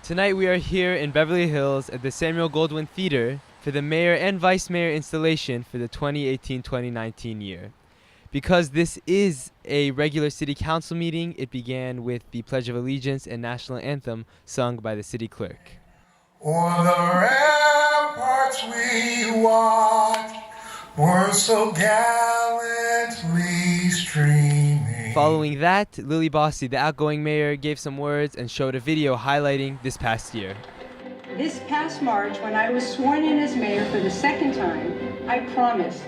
Tonight we are here in Beverly Hills at the Samuel Goldwyn Theater for the mayor and vice mayor installation for the 2018-2019 year. Because this is a regular city council meeting, it began with the Pledge of Allegiance and national anthem sung by the city clerk. O'er the ramparts we walked, were so gallantly streaming. Following that, Lily Bossy, the outgoing mayor, gave some words and showed a video highlighting this past year. This past March, when I was sworn in as mayor for the second time, I promised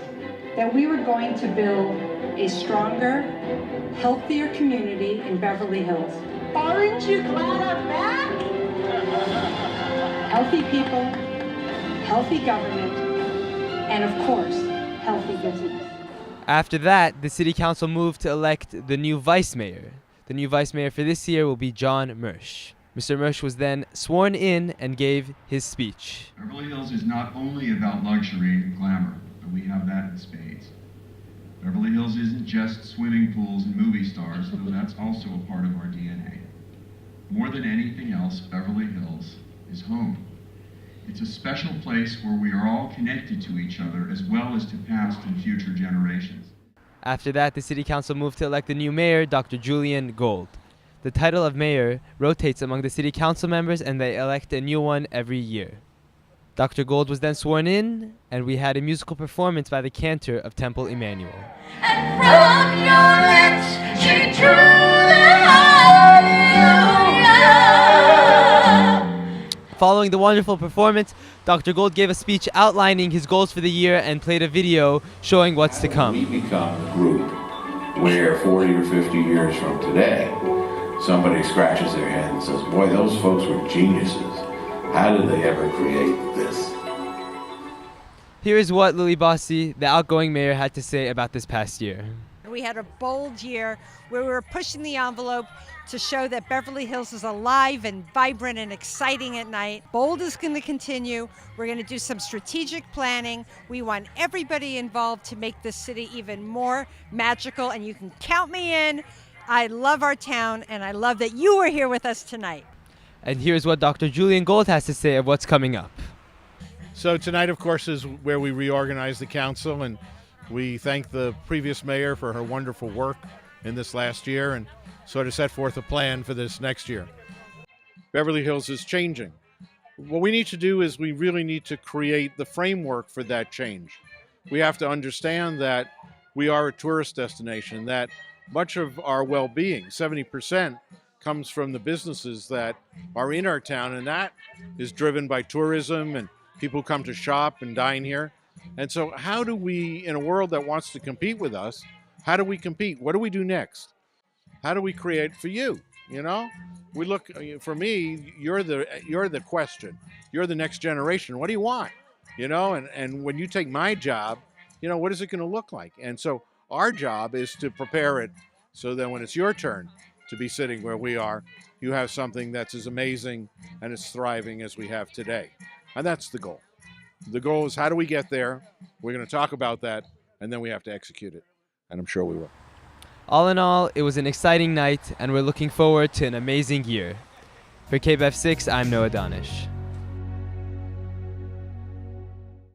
that we were going to build a stronger, healthier community in Beverly Hills. Aren't you glad I'm back? Healthy people, healthy government, and of course, healthy business. After that, the city council moved to elect the new vice mayor. The new vice mayor for this year will be John Mersch. Mr. Mersch was then sworn in and gave his speech. Beverly Hills is not only about luxury and glamour, but we have that in spades. Beverly Hills isn't just swimming pools and movie stars, though that's also a part of our DNA. More than anything else, Beverly Hills is home. It's a special place where we are all connected to each other as well as to past and future generations. After that, the city council moved to elect the new mayor, Dr. Julian Gold. The title of mayor rotates among the city council members and they elect a new one every year. Dr. Gold was then sworn in, and we had a musical performance by the cantor of Temple Emmanuel. And from your lips she drew the hallelujah. Following the wonderful performance, Dr. Gold gave a speech outlining his goals for the year and played a video showing what's to come. We become a group where 40 or 50 years from today, somebody scratches their head and says, boy, those folks were geniuses. How did they ever create this? Here is what Lily Bossy, the outgoing mayor, had to say about this past year. We had a bold year where we were pushing the envelope to show that Beverly Hills is alive and vibrant and exciting at night. Bold is going to continue. We're going to do some strategic planning. We want everybody involved to make this city even more magical, and you can count me in. I love our town, and I love that you are here with us tonight. And here's what Dr. Julian Gold has to say of what's coming up. So tonight, of course, is where we reorganize the council, and we thank the previous mayor for her wonderful work in this last year and sort of set forth a plan for this next year. Beverly Hills is changing. What we need to do is we really need to create the framework for that change. We have to understand that we are a tourist destination, that much of our well-being, 70%, comes from the businesses that are in our town, and that is driven by tourism and people come to shop and dine here. And so how do we, in a world that wants to compete with us, how do we compete? What do we do next? How do we create for you? You know, we look, for me, you're the question. You're the next generation. What do you want? You know, and when you take my job, you know, what is it going to look like? And so our job is to prepare it so that when it's your turn to be sitting where we are, you have something that's as amazing and as thriving as we have today. And that's the goal. The goal is, how do we get there? We're going to talk about that, and then we have to execute it. And I'm sure we will. All in all, it was an exciting night, and we're looking forward to an amazing year. For KBEV 6, I'm Noah Donish.